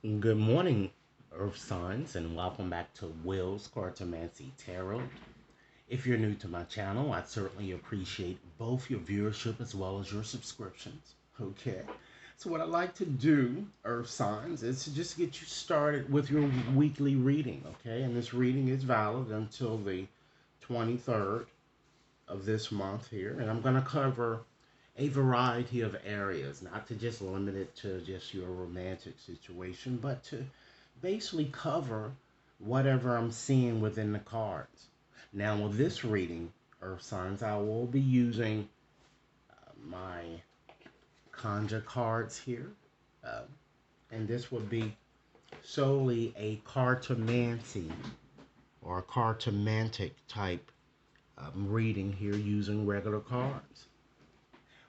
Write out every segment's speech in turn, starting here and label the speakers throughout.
Speaker 1: Good morning, Earth Signs, and welcome back to Will's Cartomancy Tarot. If you're new to my channel, I certainly appreciate both your viewership as well as your subscriptions. Okay, so what I like to do, Earth Signs, is to just get you started with your weekly reading. Okay, and this reading is valid until the 23rd of this month here, and I'm going to cover a variety of areas, not to just limit it to just your romantic situation, but to basically cover whatever I'm seeing within the cards. Now, with this reading, Earth Signs, I will be using my conjure cards here, uh, and this would be solely a cartomancy or a cartomantic type reading here using regular cards.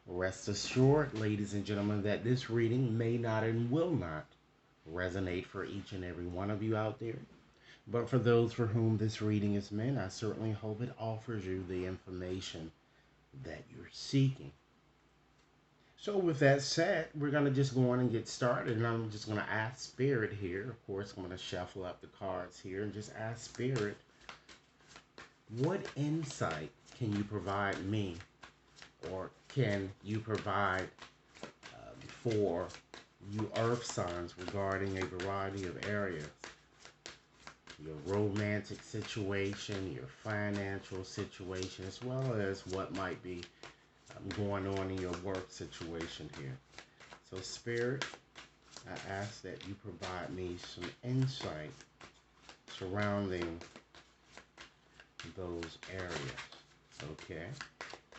Speaker 1: Rest assured, ladies and gentlemen, that this reading may not and will not resonate for each and every one of you out there. But for those for whom this reading is meant, I certainly hope it offers you the information that you're seeking. So, with that said, we're going to just go on and get started. And I'm just going to ask Spirit here. Of course, I'm going to shuffle up the cards here and just ask Spirit, what insight can you provide me, or can you provide for you earth signs regarding a variety of areas? Your romantic situation, your financial situation, as well as what might be going on in your work situation here. So, Spirit, I ask that you provide me some insight surrounding those areas. Okay?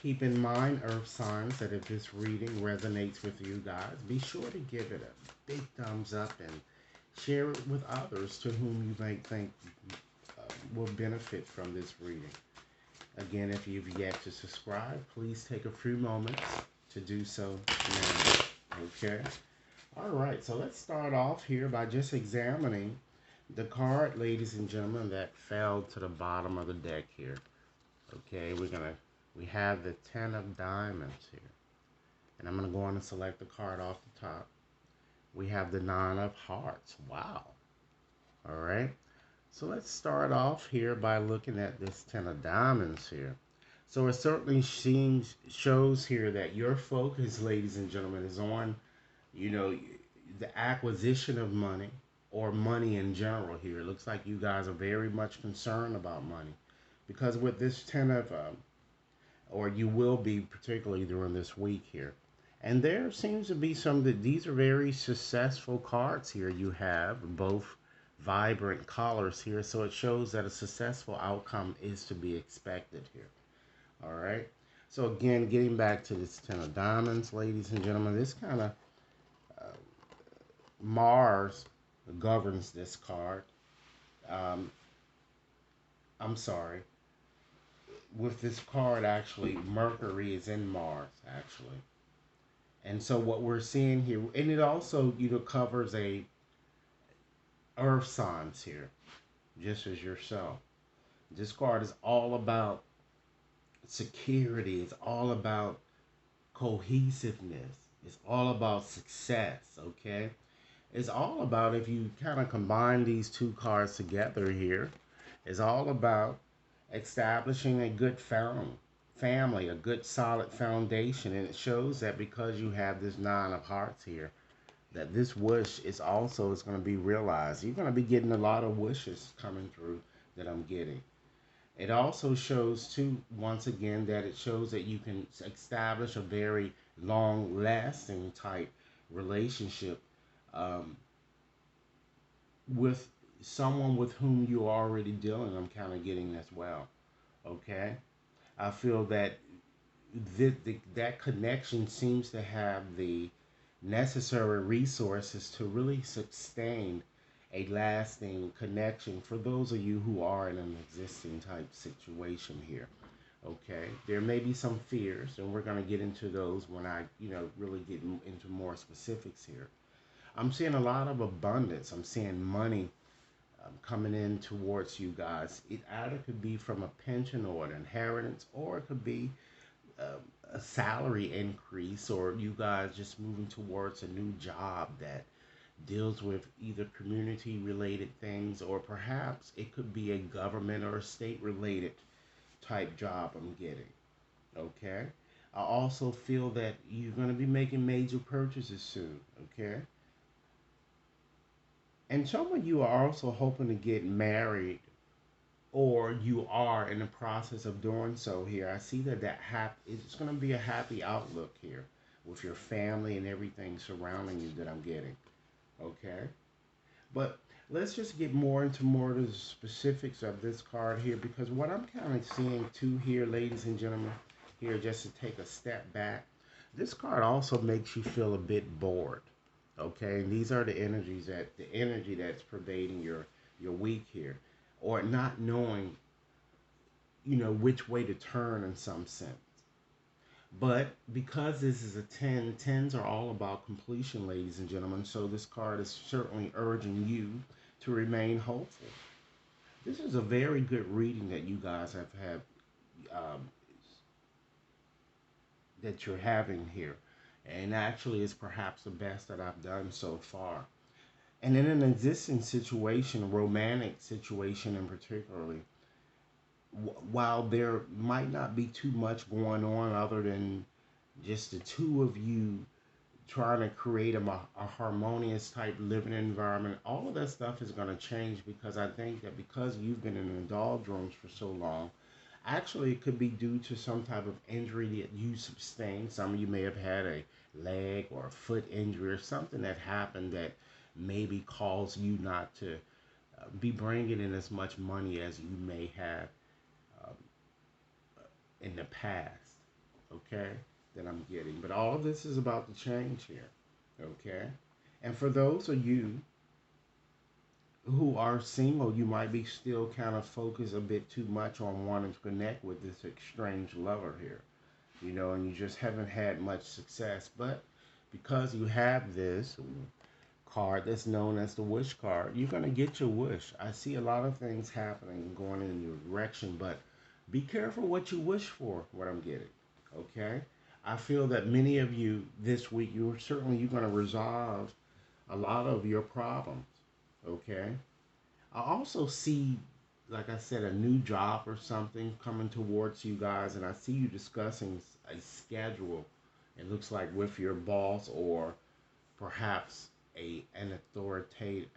Speaker 1: Keep in mind, Earth signs, that if this reading resonates with you guys, be sure to give it a big thumbs up and share it with others to whom you may think will benefit from this reading. Again, if you've yet to subscribe, please take a few moments to do so now. Okay? All right, so let's start off here by just examining the card, ladies and gentlemen, that fell to the bottom of the deck here. Okay, we have the Ten of Diamonds here. And I'm gonna go on and select the card off the top. We have the Nine of Hearts. Wow. All right. So let's start off here by looking at this Ten of Diamonds here. So it certainly shows here that your focus, ladies and gentlemen, is on, you know, the acquisition of money or money in general here. It looks like you guys are very much concerned about money because with this Ten of, or you will be particularly during this week here. And there seems to be some that these are very successful cards here. You have both vibrant colors here, so it shows that a successful outcome is to be expected here. All right. So again, getting back to this Ten of Diamonds, ladies and gentlemen, this kind of uh, Mars governs this card. Um, I'm sorry. With this card, actually, Mercury is in Mars, actually. And so what we're seeing here, and it also, covers a earth signs here, just as yourself. This card is all about security. It's all about cohesiveness. It's all about success, okay? It's all about, if you kind of combine these two cards together here, it's all about establishing a good family, a good solid foundation. And it shows that because you have this Nine of Hearts here, that this wish is going to be realized. You're going to be getting a lot of wishes coming through that I'm getting. It also shows too, once again, that it shows that you can establish a very long lasting type relationship um, with someone with whom you're already dealing. I'm kind of getting as well. Okay. I feel that that connection seems to have the necessary resources to really sustain a lasting connection for those of you who are in an existing type situation here. Okay, there may be some fears, and we're going to get into those when I, really get into more specifics here. I'm seeing a lot of abundance. I'm seeing money coming in towards you guys. It either could be from a pension or an inheritance, or it could be uh, a salary increase, or you guys just moving towards a new job that deals with either community related things, or perhaps it could be a government or state related type job I'm getting. Okay. I also feel that you're going to be making major purchases soon. Okay. And some of you are also hoping to get married, or you are in the process of doing so here. I see that it's going to be a happy outlook here with your family and everything surrounding you that I'm getting. Okay. But let's just get more of the specifics of this card here, because what I'm kind of seeing too here, ladies and gentlemen, here, just to take a step back, this card also makes you feel a bit bored. Okay, and these are the energy that's pervading your week here, or not knowing, which way to turn in some sense. But because this is a 10, tens are all about completion, ladies and gentlemen. So this card is certainly urging you to remain hopeful. This is a very good reading that you guys have had, um, that you're having here. And actually, it's perhaps the best that I've done so far. And in an existing situation, a romantic situation in particularly, while there might not be too much going on other than just the two of you trying to create a harmonious type living environment, all of that stuff is going to change, because I think that because you've been in the doldrums for so long, actually it could be due to some type of injury that you sustained. Some of you may have had a leg or a foot injury or something that happened that maybe caused you not to be bringing in as much money as you may have um, in the past. Okay, that I'm getting. But all of this is about to change here. Okay, and for those of you who are single, you might be still kind of focused a bit too much on wanting to connect with this strange lover here, and you just haven't had much success. But because you have this card that's known as the wish card, you're going to get your wish. I see a lot of things happening going in your direction, but be careful what you wish for, what I'm getting. Okay? I feel that many of you this week, you're going to resolve a lot of your problems. Okay? I also see, like I said, a new job or something coming towards you guys, and I see you discussing a schedule. It looks like with your boss, or perhaps an authoritative.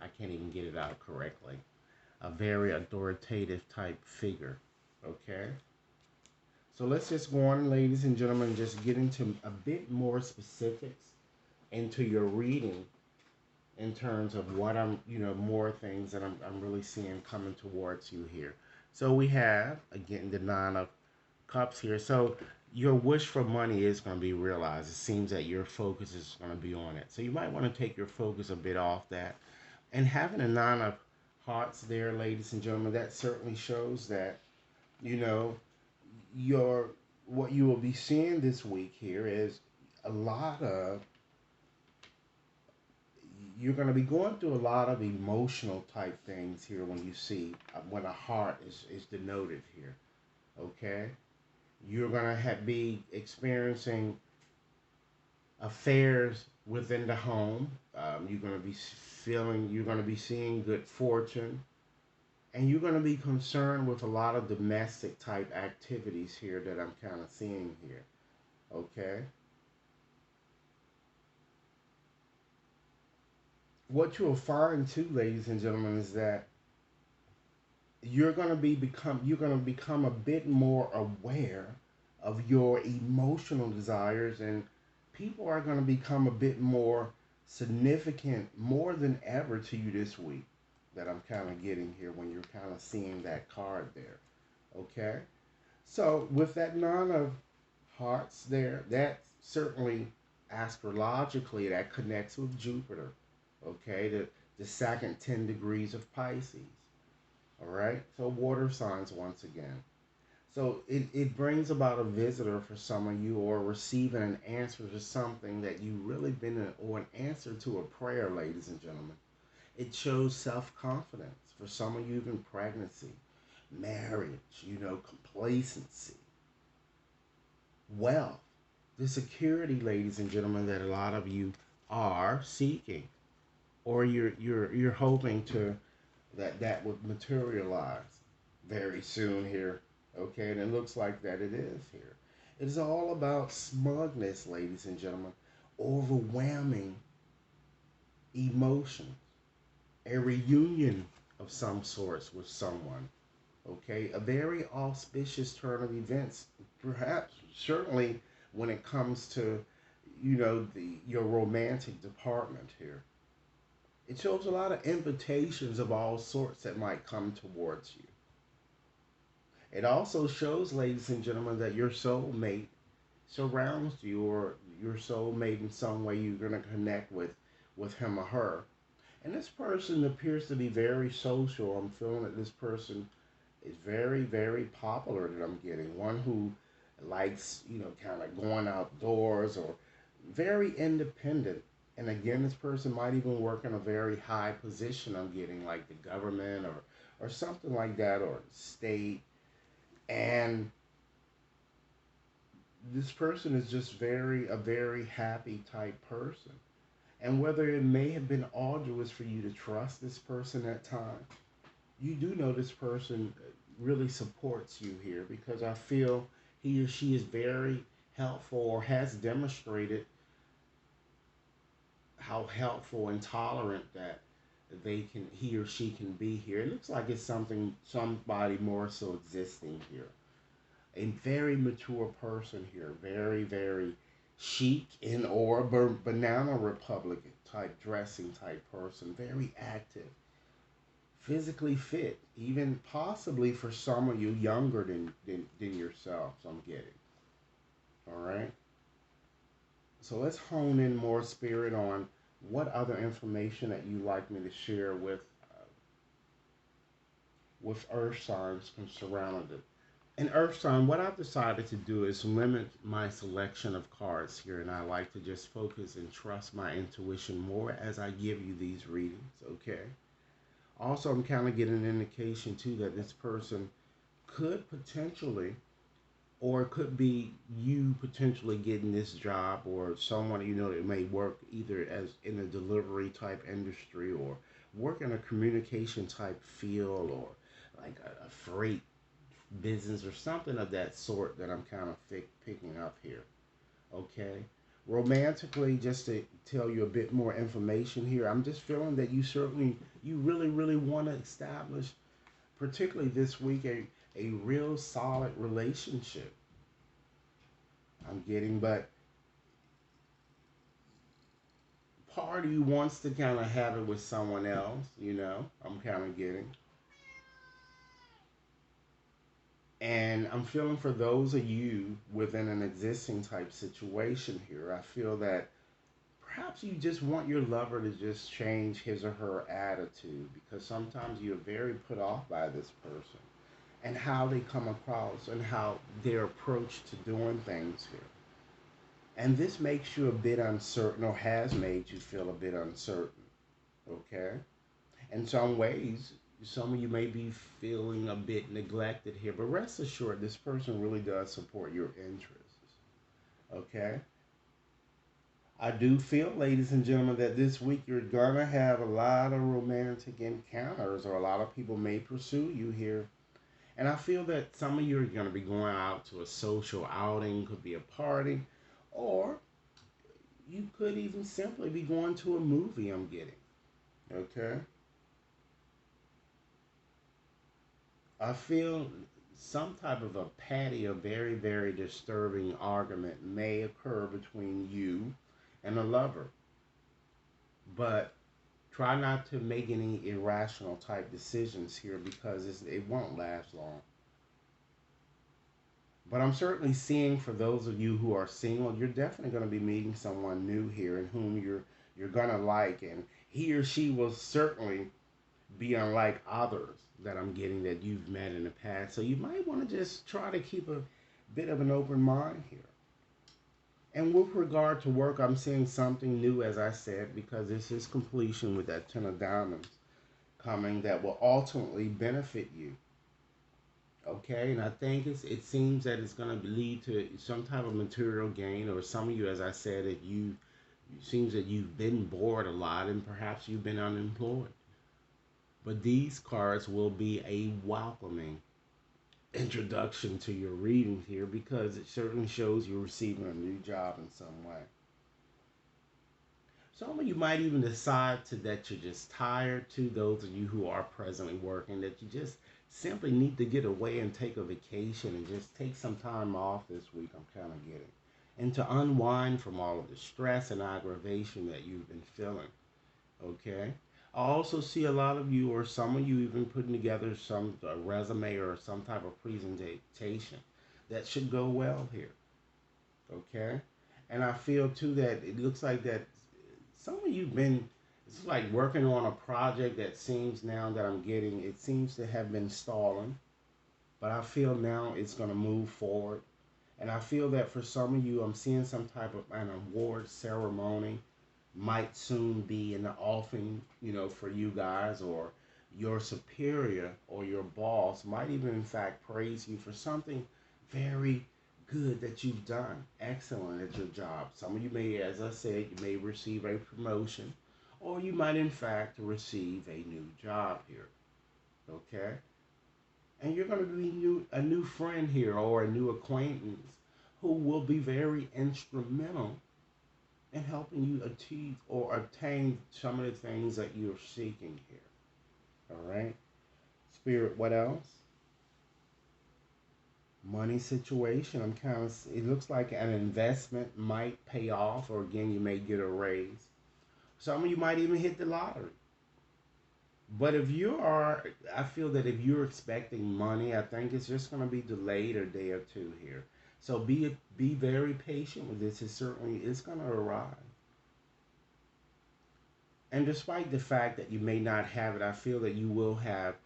Speaker 1: I can't even get it out correctly. A very authoritative type figure. Okay. So let's just go on, ladies and gentlemen, and just get into a bit more specifics into your reading, in terms of what more things that I'm really seeing coming towards you here. So we have, again, the Nine of Cups here. So your wish for money is going to be realized. It seems that your focus is going to be on it. So you might want to take your focus a bit off that. And having a Nine of Hearts there, ladies and gentlemen, that certainly shows that, you know, your what you will be seeing this week here is a lot of you're going to be going through a lot of emotional type things here when you see when a heart is denoted here. Okay, you're going to be experiencing affairs within the home. You're going to be seeing good fortune, and you're going to be concerned with a lot of domestic type activities here that I'm kind of seeing here. Okay, what you'll find too, ladies and gentlemen, is that you're going to become a bit more aware of your emotional desires, and people are going to become a bit more significant more than ever to you this week, that I'm kind of getting here when you're kind of seeing that card there. Okay, so with that Nine of Hearts there, that certainly astrologically that connects with Jupiter. Okay, the second 10 degrees of Pisces. All right, so water signs once again. So it brings about a visitor for some of you, or receiving an answer to something that you really or an answer to a prayer, ladies and gentlemen. It shows self-confidence for some of you, even pregnancy, marriage, complacency, wealth. the security, ladies and gentlemen, that a lot of you are seeking, or you're hoping to that would materialize very soon here. Okay, and it looks like that it is here. It is all about smugness, ladies and gentlemen, overwhelming emotions, a reunion of some sorts with someone. Okay, a very auspicious turn of events, perhaps certainly when it comes to the your romantic department here. It shows a lot of invitations of all sorts that might come towards you. It also shows, ladies and gentlemen, that your soulmate surrounds you, or your soulmate in some way you're going to connect with him or her. And this person appears to be very social. I'm feeling that this person is very, very popular that I'm getting. One who likes, kind of going outdoors, or very independent. And again, this person might even work in a very high position. I'm getting like the government, or something like that, or state. And this person is just a very happy type person. And whether it may have been arduous for you to trust this person at times, you do know this person really supports you here, because I feel he or she is very helpful, or has demonstrated how helpful and tolerant that he or she can be here. It looks like it's somebody more so existing here. A very mature person here, very, very chic in, or banana republic type dressing type person, very active, physically fit, even possibly for some of you younger than yourselves, I'm getting. All right. So let's hone in more, spirit, on what other information that you like me to share with earth signs surrounding it. In earth sign, what I've decided to do is limit my selection of cards here, and I like to just focus and trust my intuition more as I give you these readings. Okay. Also, I'm kind of getting an indication too that this person could potentially, or it could be you potentially getting this job, or someone that may work either as in a delivery type industry, or work in a communication type field, or like a freight business, or something of that sort that I'm kind of picking up here. Okay. Romantically, just to tell you a bit more information here, I'm just feeling that you really, really want to establish, particularly this week, a real solid relationship. I'm getting, but part of you wants to kind of have it with someone else. I'm kind of getting. And I'm feeling for those of you within an existing type situation here, I feel that perhaps you just want your lover to just change his or her attitude, because sometimes you're very put off by this person and how they come across and how their approach to doing things here. And this makes you a bit uncertain, or has made you feel a bit uncertain. Okay? In some ways, some of you may be feeling a bit neglected here, but rest assured, this person really does support your interests. Okay? I do feel, ladies and gentlemen, that this week you're gonna have a lot of romantic encounters, or a lot of people may pursue you here. And I feel that some of you are gonna be going out to a social outing, could be a party, or you could even simply be going to a movie, I'm getting. Okay? I feel some type of a petty or very, very disturbing argument may occur between you and a lover. But try not to make any irrational type decisions here, because it won't last long. But I'm certainly seeing, for those of you who are single, you're definitely going to be meeting someone new here, and whom you're going to like, and he or she will certainly be unlike others that I'm getting that you've met in the past. So you might want to just try to keep a bit of an open mind here. And with regard to work, I'm seeing something new, as I said, because this is completion with that Ten of Diamonds coming that will ultimately benefit you. Okay, and I think it seems that it's going to lead to some type of material gain, or some of you, as I said, that you it seems that you've been bored a lot and perhaps you've been unemployed. But these cards will be a welcoming introduction to your reading here because it certainly shows you're receiving a new job in some way. Some of you might even decide that you're just tired, to those of you who are presently working, that you just simply need to get away and take a vacation and just take some time off this week. I'm kind of getting. And to unwind from all of the stress and aggravation that you've been feeling. Okay. I also see a lot of you, or some of you, even putting together some resume or some type of presentation that should go well here. Okay. And I feel too that it looks like that some of you been, it's like working on a project that seems now that I'm getting, it seems to have been stalling, but I feel now it's going to move forward. And I feel that for some of you, I'm seeing some type of an award ceremony might soon be in the offing, for you guys, or your superior or your boss might even, in fact, praise you for something very good that you've done. Excellent at your job. Some of you may, as I said, you may receive a promotion, or you might, in fact, receive a new job here. Okay? And you're going to be a new friend here or a new acquaintance who will be very instrumental in helping you achieve or obtain some of the things that you're seeking here. All right. Spirit, what else? Money situation. I'm kind of, it looks like an investment might pay off, or again, you may get a raise. Some of you might even hit the lottery. But if you are, I feel that if you're expecting money, I think it's just going to be delayed a day or two here. So be very patient with this. It certainly is going to arrive. And despite the fact that you may not have it, I feel that you will have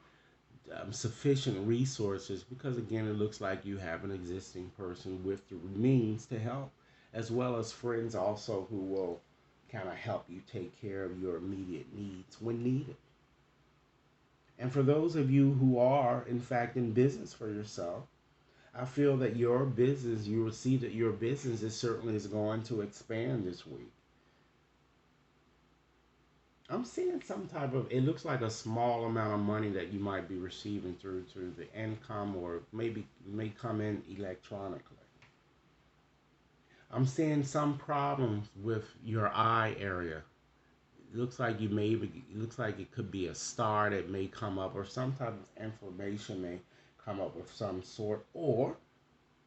Speaker 1: sufficient resources because, again, it looks like you have an existing person with the means to help, as well as friends also who will kind of help you take care of your immediate needs when needed. And for those of you who are, in fact, in business for yourself, I feel that your business, you will see that your business is certainly is going to expand this week. I'm seeing some type of, it looks like a small amount of money that you might be receiving through the income, or maybe may come in electronically. I'm seeing some problems with your eye area. It looks like it looks like it could be a star that may come up, or some type of inflammation may come up of some sort, or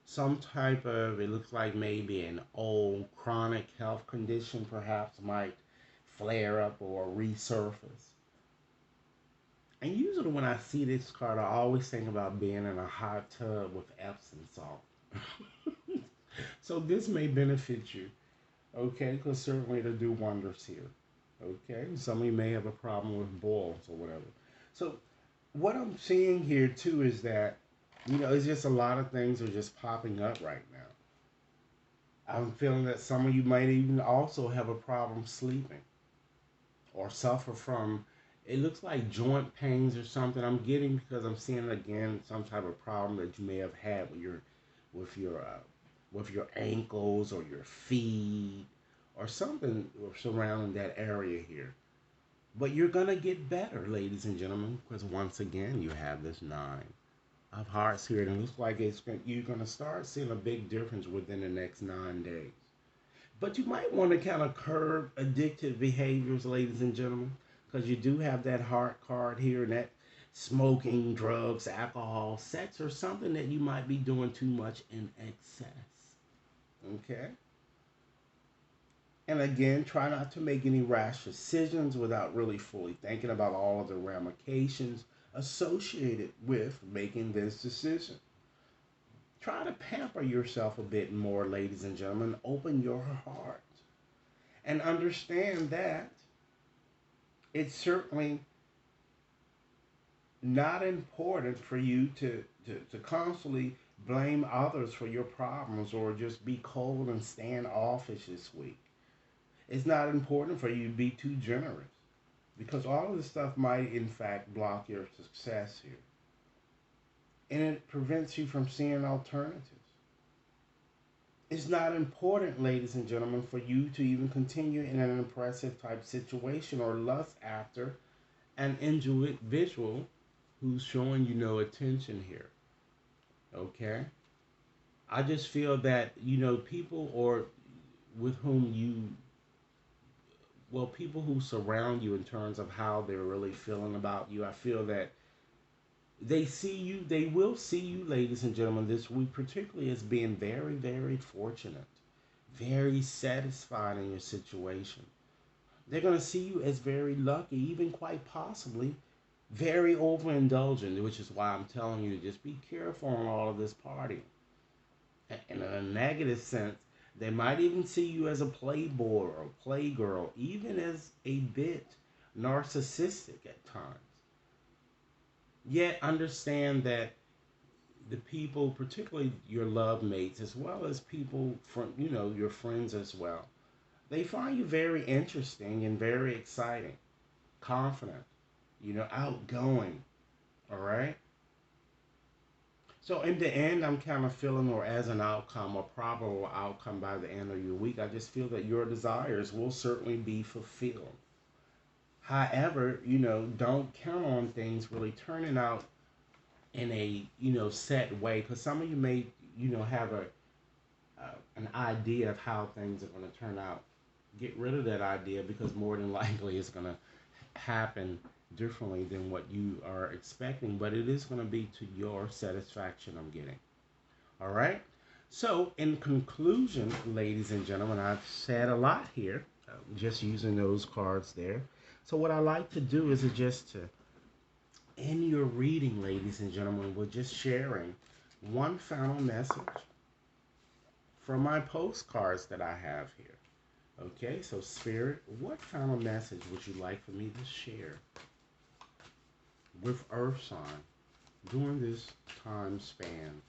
Speaker 1: some type of, it looks like maybe an old chronic health condition perhaps might flare up or resurface. And usually when I see this card, I always think about being in a hot tub with Epsom salt. So this may benefit you, okay? Because certainly it'll do wonders here, okay? Some of you may have a problem with boils or whatever. So what I'm seeing here too is that, it's just a lot of things are just popping up right now. I'm feeling that some of you might even also have a problem sleeping or suffer from, it looks like joint pains or something I'm getting, because I'm seeing again some type of problem that you may have had with your with your ankles or your feet or something surrounding that area here. But you're gonna get better, ladies and gentlemen, because once again you have this 9 of hearts here, and it looks like you're gonna start seeing a big difference within the next 9 days. But you might want to kind of curb addictive behaviors, ladies and gentlemen, because you do have that heart card here, and that smoking, drugs, alcohol, sex, or something that you might be doing too much in excess. Okay? And again, try not to make any rash decisions without really fully thinking about all of the ramifications associated with making this decision. Try to pamper yourself a bit more, ladies and gentlemen. Open your heart and understand that it's certainly not important for you to constantly blame others for your problems, or just be cold and standoffish this week. It's not important for you to be too generous, because all of this stuff might, in fact, block your success here. and it prevents you from seeing alternatives. It's not important, ladies and gentlemen, for you to even continue in an impressive type situation or lust after an individual who's showing you no attention here. Okay? I just feel that, people or with whom you, well, people who surround you in terms of how they're really feeling about you, I feel that they will see you, ladies and gentlemen, this week, particularly as being very, very fortunate, very satisfied in your situation. They're going to see you as very lucky, even quite possibly very overindulgent, which is why I'm telling you to just be careful on all of this partying. And in a negative sense, they might even see you as a playboy or a playgirl, even as a bit narcissistic at times. Yet understand that the people, particularly your love mates, as well as people from, your friends as well, they find you very interesting and very exciting, confident, outgoing. All right. So in the end, I'm kind of feeling, or as an outcome, or probable outcome by the end of your week, I just feel that your desires will certainly be fulfilled. However, don't count on things really turning out in a set way, because some of you may have an idea of how things are going to turn out. Get rid of that idea, because more than likely it's going to happen differently than what you are expecting, but it is going to be to your satisfaction. I'm getting. All right. So, in conclusion, ladies and gentlemen, I've said a lot here, just using those cards there. So, what I like to do is just to end your reading, ladies and gentlemen, with just sharing one final message from my postcards that I have here. Okay, so Spirit, what final message would you like for me to share with Earth Sign during this time span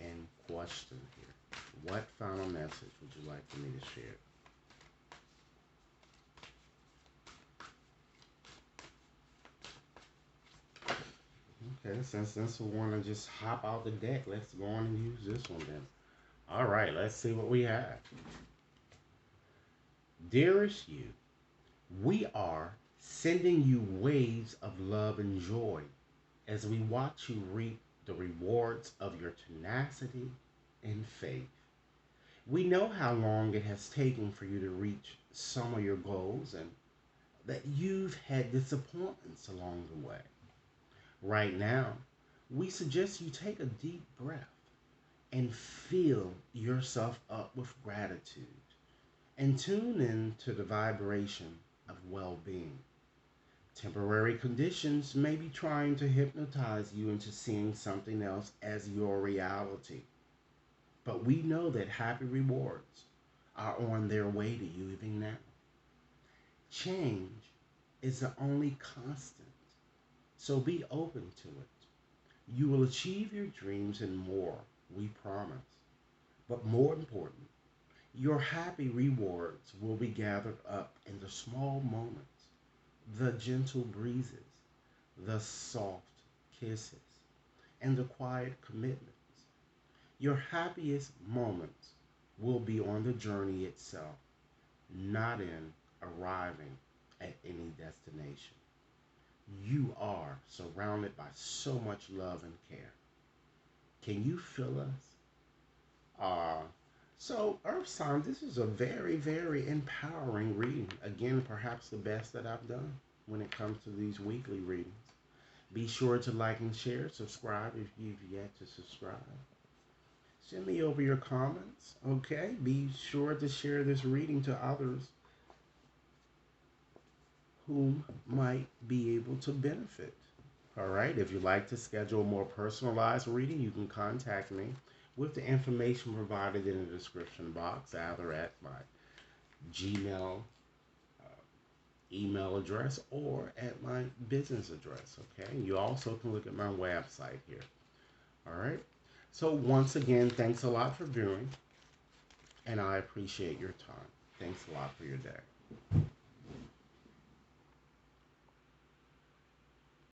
Speaker 1: and question here? What final message would you like for me to share? Okay, since we want to just hop out the deck, let's go on and use this one then. All right, let's see what we have. Dearest you, we are sending you waves of love and joy as we watch you reap the rewards of your tenacity and faith. We know how long it has taken for you to reach some of your goals and that you've had disappointments along the way. Right now, we suggest you take a deep breath and fill yourself up with gratitude and tune in to the vibration of well being. Temporary conditions may be trying to hypnotize you into seeing something else as your reality. But we know that happy rewards are on their way to you even now. Change is the only constant, so be open to it. You will achieve your dreams and more, we promise. But more important, your happy rewards will be gathered up in the small moments, the gentle breezes, the soft kisses, and the quiet commitments. Your happiest moments will be on the journey itself, not in arriving at any destination. You are surrounded by so much love and care. Can you feel us? Uh, so, Earth Sign, this is a very, very empowering reading. Again, perhaps the best that I've done when it comes to these weekly readings. Be sure to like and share, subscribe if you've yet to subscribe. Send me over your comments, okay? Be sure to share this reading to others who might be able to benefit. All right, if you'd like to schedule a more personalized reading, you can contact me with the information provided in the description box, either at my Gmail email address or at my business address, okay? You also can look at my website here, all right? So once again, thanks a lot for viewing, and I appreciate your time. Thanks a lot for your day.